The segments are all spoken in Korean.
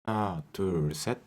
하나, 둘, 셋.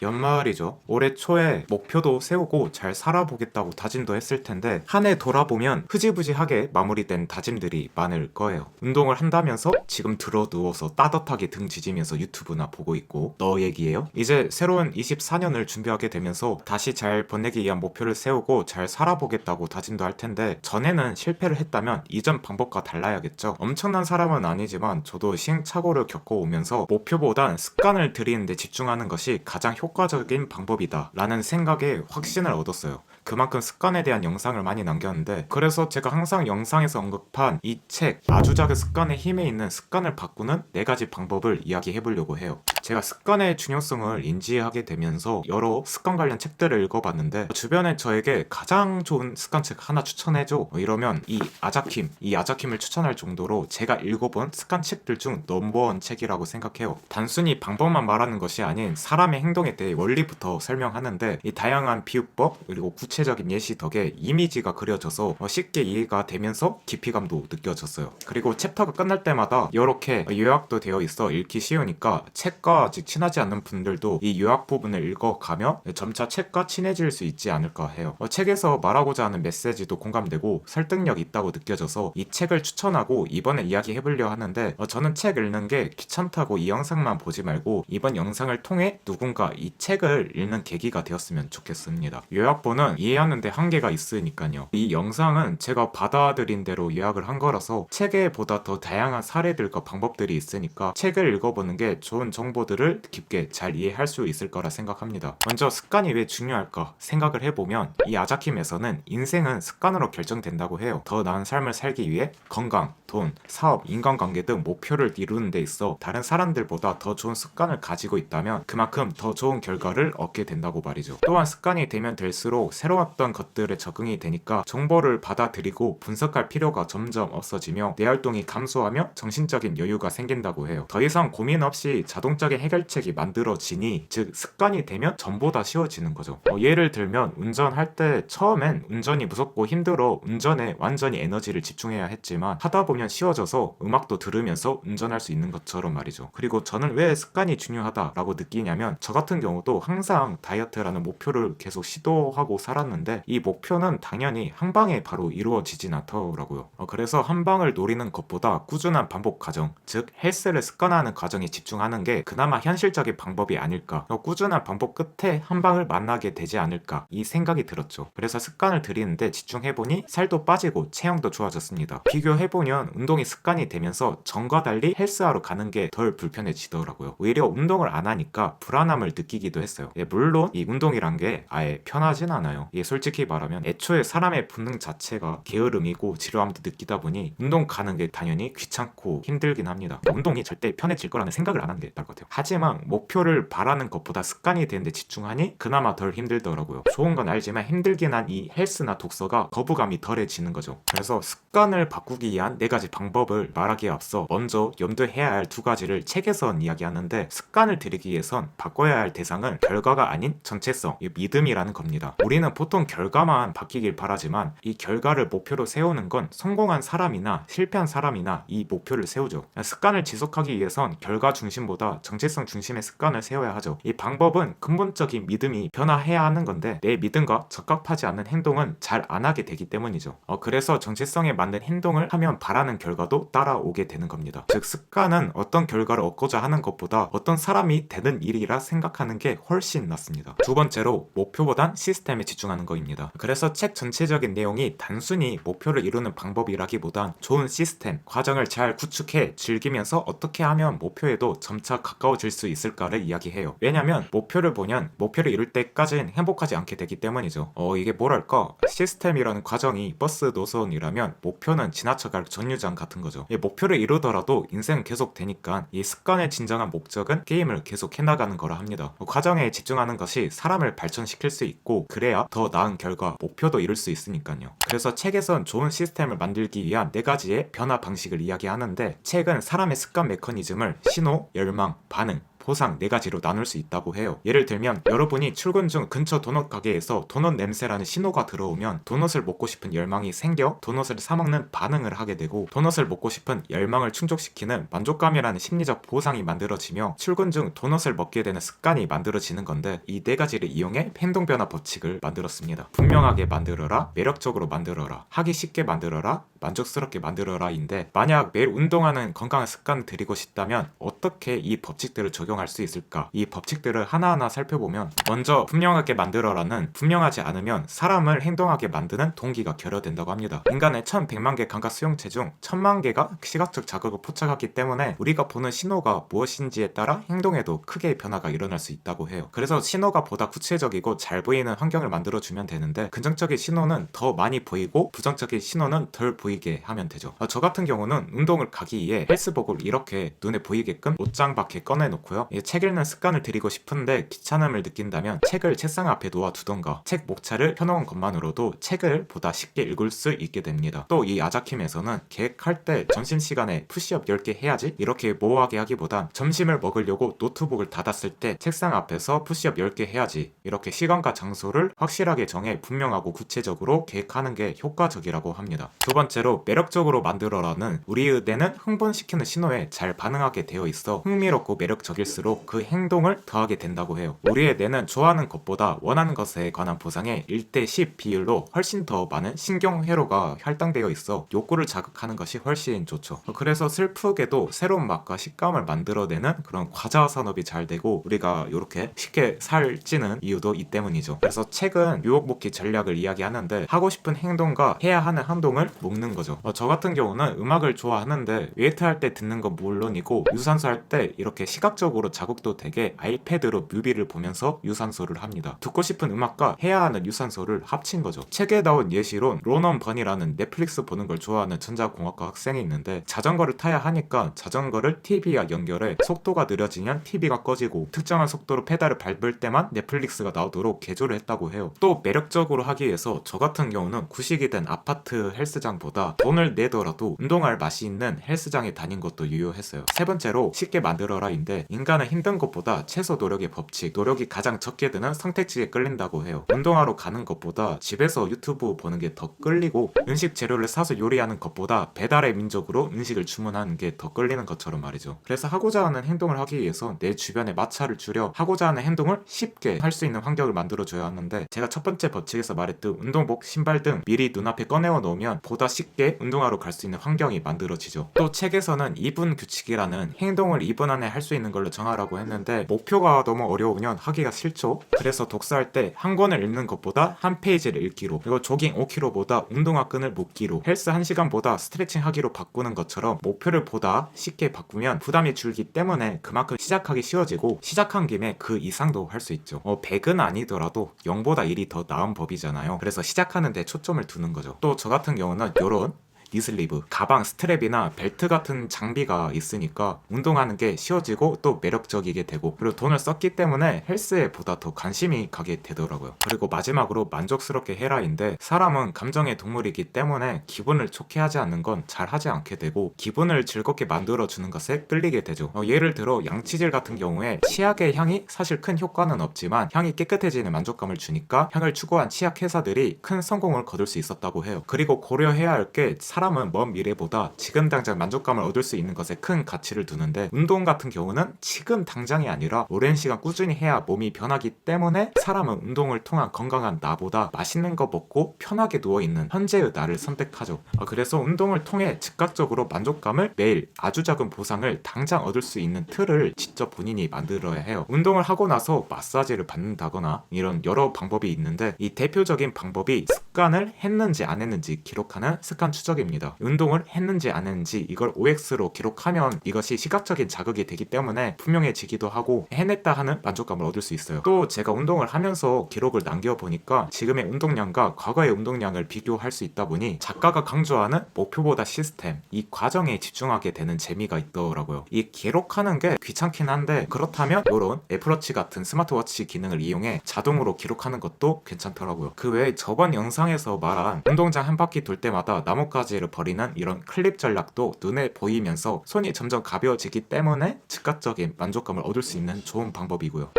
연말이죠. 올해 초에 목표도 세우고 잘 살아보겠다고 다짐도 했을 텐데 한 해 돌아보면 흐지부지하게 마무리된 다짐들이 많을 거예요. 운동을 한다면서 지금 들어 누워서 따뜻하게 등 지지면서 유튜브나 보고 있고 너 얘기예요? 이제 새로운 24년을 준비하게 되면서 다시 잘 보내기 위한 목표를 세우고 잘 살아보겠다고 다짐도 할 텐데 전에는 실패를 했다면 이전 방법과 달라야겠죠. 엄청난 사람은 아니지만 저도 시행착오를 겪어오면서 목표보단 습관을 들이는 데 집중하는 것이 가장 효과적인 방법이다 라는 생각에 확신을 얻었어요. 그만큼 습관에 대한 영상을 많이 남겼는데 그래서 제가 항상 영상에서 언급한 이 책 아주 작은 습관의 힘에 있는 습관을 바꾸는 4가지 방법을 이야기해 보려고 해요. 제가 습관의 중요성을 인지하게 되면서 여러 습관 관련 책들을 읽어봤는데 주변에 저에게 가장 좋은 습관책 하나 추천해줘 이러면 이 아자킴을 추천할 정도로 제가 읽어본 습관책들 중 넘버원 책이라고 생각해요. 단순히 방법만 말하는 것이 아닌 사람의 행동에 대해 원리부터 설명하는데 이 다양한 비유법 그리고 구체적인 예시 덕에 이미지가 그려져서 쉽게 이해가 되면서 깊이감도 느껴졌어요. 그리고 챕터가 끝날 때마다 이렇게 요약도 되어 있어 읽기 쉬우니까 책과 아직 친하지 않는 분들도 이 요약 부분을 읽어가며 점차 책과 친해질 수 있지 않을까 해요. 책에서 말하고자 하는 메시지도 공감되고 설득력 있다고 느껴져서 이 책을 추천하고 이번에 이야기해보려 하는데 저는 책 읽는 게 귀찮다고 이 영상만 보지 말고 이번 영상을 통해 누군가 이 책을 읽는 계기가 되었으면 좋겠습니다. 요약본은 이해하는데 한계가 있으니까요. 이 영상은 제가 받아들인 대로 요약을 한 거라서 책에 보다 더 다양한 사례들과 방법들이 있으니까 책을 읽어보는 게 좋은 정보들을 깊게 잘 이해할 수 있을 거라 생각합니다. 먼저 습관이 왜 중요할까 생각을 해보면 이 아자킴에서는 인생은 습관으로 결정된다고 해요. 더 나은 삶을 살기 위해 건강, 돈, 사업, 인간관계 등 목표를 이루는 데 있어 다른 사람들보다 더 좋은 습관을 가지고 있다면 그만큼 더 좋은 결과를 얻게 된다고 말이죠. 또한 습관이 되면 될수록 새로웠던 것들에 적응이 되니까 정보를 받아들이고 분석할 필요가 점점 없어지며 내 활동이 감소하며 정신적인 여유가 생긴다고 해요. 더 이상 고민 없이 자동적인 해결책이 만들어지니 즉 습관이 되면 전보다 쉬워지는 거죠. 예를 들면 운전할 때 처음엔 운전이 무섭고 힘들어 운전에 완전히 에너지를 집중해야 했지만 하다 보면 쉬워져서 음악도 들으면서 운전할 수 있는 것처럼 말이죠. 그리고 저는 왜 습관이 중요하다라고 느끼냐면 저 같은 경우도 항상 다이어트라는 목표를 계속 시도하고 살았는데 이 목표는 당연히 한 방에 바로 이루어지진 않더라고요. 그래서 한 방을 노리는 것보다 꾸준한 반복 과정, 즉 헬스를 습관화하는 과정에 집중하는 게 그나마 현실적인 방법이 아닐까. 꾸준한 반복 끝에 한 방을 만나게 되지 않을까 이 생각이 들었죠. 그래서 습관을 들이는데 집중해보니 살도 빠지고 체형도 좋아졌습니다. 비교해보면 운동이 습관이 되면서 전과 달리 헬스하러 가는 게 덜 불편해지더라고요. 오히려 운동을 안 하니까 불안함을 느끼기도 했어요. 물론 이 운동이란 게 아예 편하진 않아요. 솔직히 말하면 애초에 사람의 본능 자체가 게으름이고 지루함도 느끼다 보니 운동 가는 게 당연히 귀찮고 힘들긴 합니다. 운동이 절대 편해질 거라는 생각을 안 하는 게 나을 것 같아요. 하지만 목표를 바라는 것보다 습관이 되는데 집중하니 그나마 덜 힘들더라고요. 좋은 건 알지만 힘들긴 한 이 헬스나 독서가 거부감이 덜해지는 거죠. 그래서 습관을 바꾸기 위한 4가지 방법을 말하기에 앞서 먼저 염두해야 할 2가지를 책에선 이야기하는데 습관을 들이기 위해선 바꿔야 할 대상은 결과가 아닌 전체성, 믿음이라는 겁니다. 우리는 보통 결과만 바뀌길 바라지만 이 결과를 목표로 세우는 건 성공한 사람이나 실패한 사람이나 이 목표를 세우죠. 습관을 지속하기 위해선 결과 중심보다 정체성 중심의 습관을 세워야 하죠. 이 방법은 근본적인 믿음이 변화해야 하는 건데 내 믿음과 적합하지 않는 행동은 잘 안 하게 되기 때문이죠. 그래서 정체성에 맞는 행동을 하면 바라는 결과도 따라오게 되는 겁니다. 즉 습관은 어떤 결과를 얻고자 하는 것보다 어떤 사람이 되는 일이라 생각하는 게 훨씬 낫습니다. 2번째로 목표보단 시스템에 집중하는 거입니다. 그래서 책 전체적인 내용이 단순히 목표를 이루는 방법이라기보단 좋은 시스템, 과정을 잘 구축해 즐기면서 어떻게 하면 목표에도 점차 가까워질 수 있을까를 이야기해요. 왜냐면 목표를 보면 목표를 이룰 때까지는 행복하지 않게 되기 때문이죠. 이게 뭐랄까 시스템이라는 과정이 버스 노선이라면 목표는 지나쳐갈 정류장 같은 거죠. 이 목표를 이루더라도 인생은 계속 되니까 이 습관의 진정한 목적은 게임을 계속 해나가는 거라 합니다. 과정에 집중하는 것이 사람을 발전시킬 수 있고 그래야 더 나은 결과, 목표도 이룰 수 있으니까요. 그래서 책에선 좋은 시스템을 만들기 위한 4가지의 변화 방식을 이야기하는데 책은 사람의 습관 메커니즘을 신호, 열망, 반응, 보상 4가지로 나눌 수 있다고 해요. 예를 들면 여러분이 출근 중 근처 도넛 가게에서 도넛 냄새라는 신호가 들어오면 도넛을 먹고 싶은 열망이 생겨 도넛을 사먹는 반응을 하게 되고, 도넛을 먹고 싶은 열망을 충족시키는 만족감이라는 심리적 보상이 만들어지며 출근 중 도넛을 먹게 되는 습관이 만들어지는 건데, 이 4가지를 이용해 행동변화 법칙을 만들었습니다. 분명하게 만들어라, 매력적으로 만들어라, 하기 쉽게 만들어라, 만족스럽게 만들어라인데, 만약 매일 운동하는 건강한 습관을 들이고 싶다면 어떻게 이 법칙들을 적용할 수 있을까? 이 법칙들을 하나하나 살펴보면, 먼저 분명하게 만들어라는, 분명하지 않으면 사람을 행동하게 만드는 동기가 결여된다고 합니다. 인간의 1100만 개 감각 수용체 중 1000만 개가 시각적 자극을 포착하기 때문에 우리가 보는 신호가 무엇인지에 따라 행동에도 크게 변화가 일어날 수 있다고 해요. 그래서 신호가 보다 구체적이고 잘 보이는 환경을 만들어주면 되는데, 긍정적인 신호는 더 많이 보이고 부정적인 신호는 덜 보이게 하면 되죠. 저 같은 경우는 운동을 가기 위해 헬스복을 이렇게 눈에 보이게끔 옷장 밖에 꺼내놓고요, 책 읽는 습관을 들이고 싶은데 귀찮음을 느낀다면 책을 책상 앞에 놓아두던가 책 목차를 펴놓은 것만으로도 책을 보다 쉽게 읽을 수 있게 됩니다. 또 이 아자킴에서는 계획할 때 점심시간에 푸시업 10개 해야지 이렇게 모호하게 하기보단, 점심을 먹으려고 노트북을 닫았을 때 책상 앞에서 푸시업 10개 해야지, 이렇게 시간과 장소를 확실하게 정해 분명하고 구체적으로 계획하는 게 효과적이라고 합니다. 두 번째로, 매력적으로 만들어라는, 우리의 뇌는 흥분시키는 신호에 잘 반응하게 되어 있어 흥미롭고 매력적일수록 그 행동을 더하게 된다고 해요. 우리의 뇌는 좋아하는 것보다 원하는 것에 관한 보상에 1대10 비율로 훨씬 더 많은 신경회로가 할당되어 있어 욕구를 자극하는 것이 훨씬 좋죠. 그래서 슬프게도 새로운 맛과 식감을 만들어내는 그런 과자 산업이 잘 되고 우리가 이렇게 쉽게 살찌는 이유도 이 때문이죠. 그래서 책은 유혹 먹기 전략을 이야기하는데, 하고 싶은 행동과 해야 하는 행동을 묶는 거죠. 저 같은 경우는 음악을 좋아하는데 웨이트 할 때 듣는 건 물론이고 유산소 할 때 이렇게 시각적으로 자극도 되게 아이패드로 뮤비를 보면서 유산소를 합니다. 듣고 싶은 음악과 해야 하는 유산소를 합친 거죠. 책에 나온 예시론, 론원 번이라는 넷플릭스 보는 걸 좋아하는 전자공학과 학생이 있는데, 자전거를 타야 하니까 자전거를 TV와 연결해 속도가 느려지면 TV가 꺼지고 특정한 속도로 페달을 밟을 때만 넷플릭스가 나오도록 개조를 했다고 해요. 또 매력적으로 하기 위해서 저 같은 경우는 구식이 된 아파트 헬스장보다 돈을 내더라도 운동할 맛이 있는 헬스장에 다닌 것도 유효했어요. 세 번째로, 쉽게 만들어라인데, 인간은 힘든 것보다 최소 노력의 법칙, 노력이 가장 적게 드는 선택지에 끌린다고 해요. 운동하러 가는 것보다 집에서 유튜브 보는 게 더 끌리고, 음식 재료를 사서 요리하는 것보다 배달의 민족으로 음식을 주문하는 게 더 끌리는 것처럼 말이죠. 그래서 하고자 하는 행동을 하기 위해서 내 주변의 마찰을 줄여 하고자 하는 행동을 쉽게 할 수 있는 환경을 만들어줘야 하는데, 제가 첫 번째 법칙에서 말했듯 운동복, 신발 등 미리 눈앞에 꺼내어 놓으면 보다 쉽게 운동하러 갈 수 있는 환경이 만들어지죠. 또 책에서는 2분 규칙이라는, 행동을 2분 안에 할 수 있는 걸로 정하라고 했는데 목표가 너무 어려우면 하기가 싫죠. 그래서 독서할 때 한 권을 읽는 것보다 한 페이지를 읽기로, 그리고 조깅 5km보다 운동화 끈을 묶기로, 헬스 1시간보다 스트레칭 하기로 바꾸는 것처럼 목표를 보다 쉽게 바꾸면 부담이 줄기 때문에 그만큼 시작하기 쉬워지고, 시작한 김에 그 이상도 할 수 있죠. 100은 아니더라도 0보다 1이 더 나은 법이잖아요. 그래서 시작하는 데 초점을 두는 거죠. 또 저 같은 경우는 요런 니슬리브, 가방, 스트랩이나 벨트 같은 장비가 있으니까 운동하는 게 쉬워지고 또 매력적이게 되고, 그리고 돈을 썼기 때문에 헬스에 보다 더 관심이 가게 되더라고요. 그리고 마지막으로 만족스럽게 해라인데, 사람은 감정의 동물이기 때문에 기분을 좋게 하지 않는 건 잘 하지 않게 되고, 기분을 즐겁게 만들어주는 것에 끌리게 되죠. 예를 들어 양치질 같은 경우에 치약의 향이 사실 큰 효과는 없지만 향이 깨끗해지는 만족감을 주니까 향을 추구한 치약 회사들이 큰 성공을 거둘 수 있었다고 해요. 그리고 고려해야 할 게, 사람은 먼 미래보다 지금 당장 만족감을 얻을 수 있는 것에 큰 가치를 두는데, 운동 같은 경우는 지금 당장이 아니라 오랜 시간 꾸준히 해야 몸이 변하기 때문에 사람은 운동을 통한 건강한 나보다 맛있는 거 먹고 편하게 누워있는 현재의 나를 선택하죠. 그래서 운동을 통해 즉각적으로 만족감을, 매일 아주 작은 보상을 당장 얻을 수 있는 틀을 직접 본인이 만들어야 해요. 운동을 하고 나서 마사지를 받는다거나 이런 여러 방법이 있는데, 이 대표적인 방법이 습관을 했는지 안 했는지 기록하는 습관 추적입니다. 운동을 했는지 안 했는지 이걸 OX로 기록하면 이것이 시각적인 자극이 되기 때문에 분명해지기도 하고 해냈다 하는 만족감을 얻을 수 있어요. 또 제가 운동을 하면서 기록을 남겨보니까 지금의 운동량과 과거의 운동량을 비교할 수 있다 보니, 작가가 강조하는 목표보다 시스템, 이 과정에 집중하게 되는 재미가 있더라고요. 이 기록하는 게 귀찮긴 한데, 그렇다면 이런 애플워치 같은 스마트워치 기능을 이용해 자동으로 기록하는 것도 괜찮더라고요. 그 외에 저번 영상에서 말한 운동장 한 바퀴 돌 때마다 나뭇가지 에너지를 버리는 이런 클립 전략도 눈에 보이면서 손이 점점 가벼워지기 때문에 즉각적인 만족감을 얻을 수 있는 좋은 방법이고요.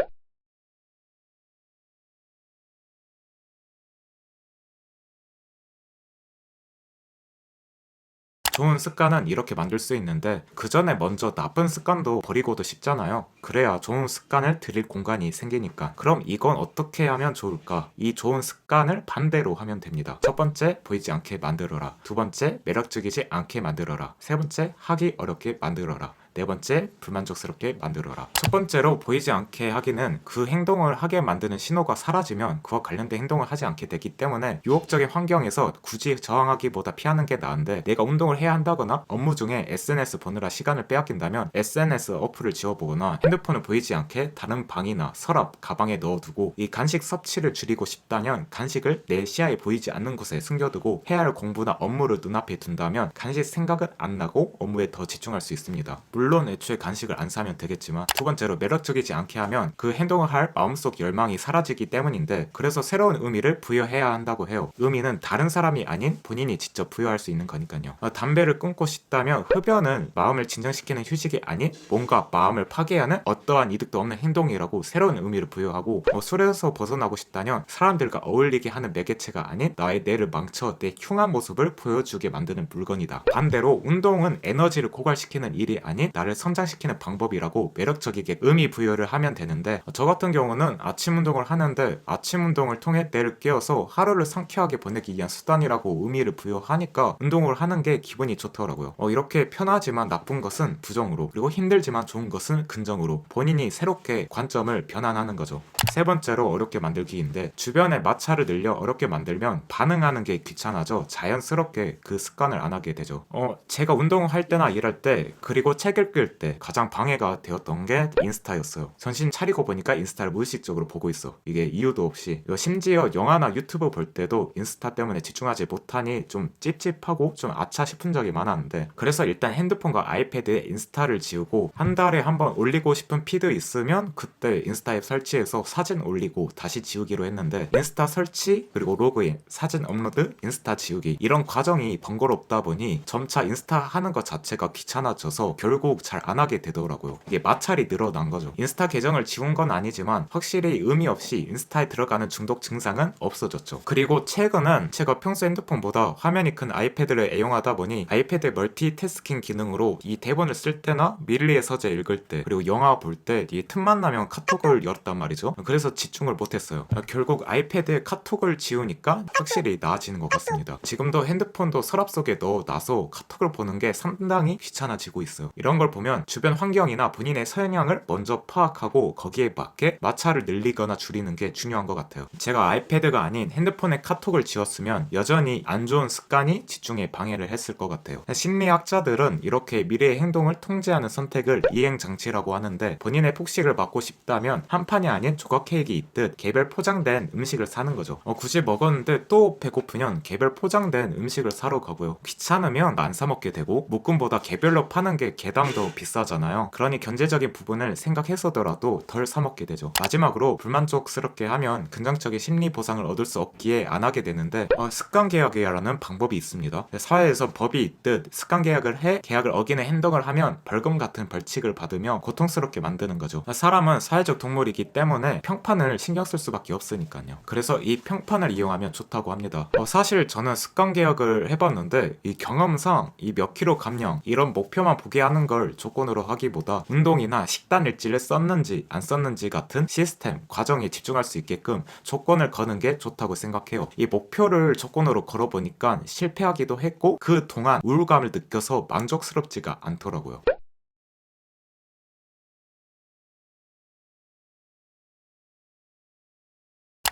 좋은 습관은 이렇게 만들 수 있는데 그 전에 먼저 나쁜 습관도 버리고도 싶잖아요. 그래야 좋은 습관을 들일 공간이 생기니까. 그럼 이건 어떻게 하면 좋을까? 이 좋은 습관을 반대로 하면 됩니다. 첫 번째, 보이지 않게 만들어라. 두 번째, 매력적이지 않게 만들어라. 세 번째, 하기 어렵게 만들어라. 네 번째, 불만족스럽게 만들어라. 첫 번째로 보이지 않게 하기는 그 행동을 하게 만드는 신호가 사라지면 그와 관련된 행동을 하지 않게 되기 때문에 유혹적인 환경에서 굳이 저항하기보다 피하는 게 나은데, 내가 운동을 해야 한다거나 업무 중에 SNS 보느라 시간을 빼앗긴다면 SNS 어플을 지워보거나 핸드폰을 보이지 않게 다른 방이나 서랍, 가방에 넣어두고, 이 간식 섭취를 줄이고 싶다면 간식을 내 시야에 보이지 않는 곳에 숨겨두고 해야 할 공부나 업무를 눈앞에 둔다면 간식 생각은 안 나고 업무에 더 집중할 수 있습니다. 물론 애초에 간식을 안 사면 되겠지만, 두 번째로 매력적이지 않게 하면 그 행동을 할 마음속 열망이 사라지기 때문인데, 그래서 새로운 의미를 부여해야 한다고 해요. 의미는 다른 사람이 아닌 본인이 직접 부여할 수 있는 거니까요. 담배를 끊고 싶다면 흡연은 마음을 진정시키는 휴식이 아닌 뭔가 마음을 파괴하는 어떠한 이득도 없는 행동이라고 새로운 의미를 부여하고, 술에서 벗어나고 싶다면 사람들과 어울리게 하는 매개체가 아닌 나의 뇌를 망쳐 내 흉한 모습을 보여주게 만드는 물건이다. 반대로 운동은 에너지를 고갈시키는 일이 아닌 나를 성장시키는 방법이라고 매력적이게 의미 부여를 하면 되는데, 저 같은 경우는 아침 운동을 하는데 아침 운동을 통해 뇌를 깨워서 하루를 상쾌하게 보내기 위한 수단이라고 의미를 부여하니까 운동을 하는 게 기분이 좋더라고요. 이렇게 편하지만 나쁜 것은 부정으로, 그리고 힘들지만 좋은 것은 긍정으로 본인이 새롭게 관점을 변환하는 거죠. 세 번째로 어렵게 만들기인데, 주변에 마찰을 늘려 어렵게 만들면 반응하는 게 귀찮아져 자연스럽게 그 습관을 안 하게 되죠. 제가 운동을 할 때나 일할 때, 그리고 책 읽을 때 가장 방해가 되었던 게 인스타였어요. 정신 차리고 보니까 인스타를 무의식적으로 보고 있어. 이게 이유도 없이. 심지어 영화나 유튜브 볼 때도 인스타 때문에 집중하지 못하니 좀 찝찝하고 좀 아차 싶은 적이 많았는데, 그래서 일단 핸드폰과 아이패드에 인스타를 지우고 한 달에 한 번 올리고 싶은 피드 있으면 그때 인스타 앱 설치해서 사진 올리고 다시 지우기로 했는데, 인스타 설치 그리고 로그인, 사진 업로드, 인스타 지우기, 이런 과정이 번거롭다 보니 점차 인스타 하는 것 자체가 귀찮아져서 결국 잘 안 하게 되더라고요. 이게 마찰이 늘어난 거죠. 인스타 계정을 지운 건 아니지만 확실히 의미 없이 인스타에 들어가는 중독 증상은 없어졌죠. 그리고 최근은 제가 평소 핸드폰보다 화면이 큰 아이패드를 애용하다 보니 아이패드 멀티태스킹 기능으로 이 대본을 쓸 때나 밀리의 서재 읽을 때, 그리고 영화 볼 때 이 틈만 나면 카톡을 열었단 말이죠. 그래서 집중을 못했어요. 결국 아이패드에 카톡을 지우니까 확실히 나아지는 것 같습니다. 지금도 핸드폰도 서랍 속에 넣어놔서 카톡을 보는 게 상당히 귀찮아지고 있어요. 이런 걸 보면 주변 환경이나 본인의 성향을 먼저 파악하고 거기에 맞게 마찰을 늘리거나 줄이는 게 중요한 것 같아요. 제가 아이패드가 아닌 핸드폰에 카톡을 지웠으면 여전히 안 좋은 습관이 집중에 방해를 했을 것 같아요. 심리학자들은 이렇게 미래의 행동을 통제하는 선택을 이행장치라고 하는데, 본인의 폭식을 막고 싶다면 한 판이 아닌 조각 케이크 있듯 개별 포장된 음식을 사는 거죠. 굳이 먹었는데 또 배고프면 개별 포장된 음식을 사러 가고요. 귀찮으면 안 사 먹게 되고, 묶음보다 개별로 파는 게 개당도 비싸잖아요. 그러니 경제적인 부분을 생각해서더라도 덜 사 먹게 되죠. 마지막으로 불만족스럽게 하면 긍정적인 심리 보상을 얻을 수 없기에 안 하게 되는데, 습관 계약이라는 방법이 있습니다. 사회에서 법이 있듯 습관 계약을 해 계약을 어기는 행동을 하면 벌금 같은 벌칙을 받으며 고통스럽게 만드는 거죠. 사람은 사회적 동물이기 때문에 평판을 신경 쓸 수밖에 없으니까요. 그래서 이 평판을 이용하면 좋다고 합니다. 사실 저는 습관 계약을 해봤는데, 이 경험상 이 몇 킬로 감량 이런 목표만 보게 하는 걸 조건으로 하기보다 운동이나 식단 일지를 썼는지 안 썼는지 같은 시스템, 과정에 집중할 수 있게끔 조건을 거는 게 좋다고 생각해요. 이 목표를 조건으로 걸어보니까 실패하기도 했고, 그 동안 우울감을 느껴서 만족스럽지가 않더라고요.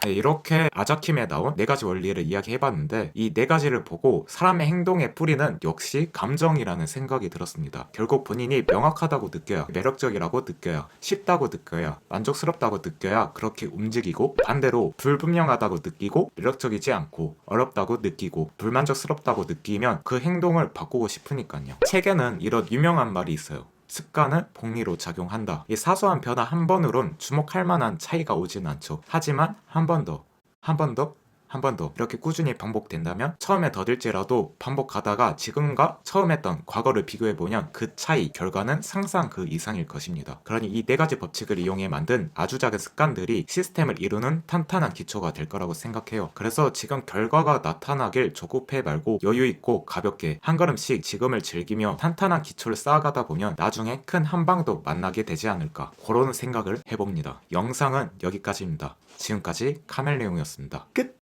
네, 이렇게 아자킴에 나온 네 가지 원리를 이야기해봤는데, 이 네 가지를 보고 사람의 행동의 뿌리는 역시 감정이라는 생각이 들었습니다. 결국 본인이 명확하다고 느껴야, 매력적이라고 느껴야, 쉽다고 느껴야, 만족스럽다고 느껴야 그렇게 움직이고, 반대로 불분명하다고 느끼고 매력적이지 않고 어렵다고 느끼고 불만족스럽다고 느끼면 그 행동을 바꾸고 싶으니까요. 책에는 이런 유명한 말이 있어요. 습관은 복리로 작용한다. 이 사소한 변화 한 번으론 주목할 만한 차이가 오진 않죠. 하지만 한 번 더, 한 번 더, 한 번 더 이렇게 꾸준히 반복된다면 처음에 더딜지라도 반복하다가 지금과 처음 했던 과거를 비교해보면 그 차이, 결과는 상상 그 이상일 것입니다. 그러니 이 4가지 법칙을 이용해 만든 아주 작은 습관들이 시스템을 이루는 탄탄한 기초가 될 거라고 생각해요. 그래서 지금 결과가 나타나길 조급해 말고 여유있고 가볍게 한 걸음씩 지금을 즐기며 탄탄한 기초를 쌓아가다 보면 나중에 큰 한방도 만나게 되지 않을까, 그런 생각을 해봅니다. 영상은 여기까지입니다. 지금까지 카멜레온이었습니다. 끝!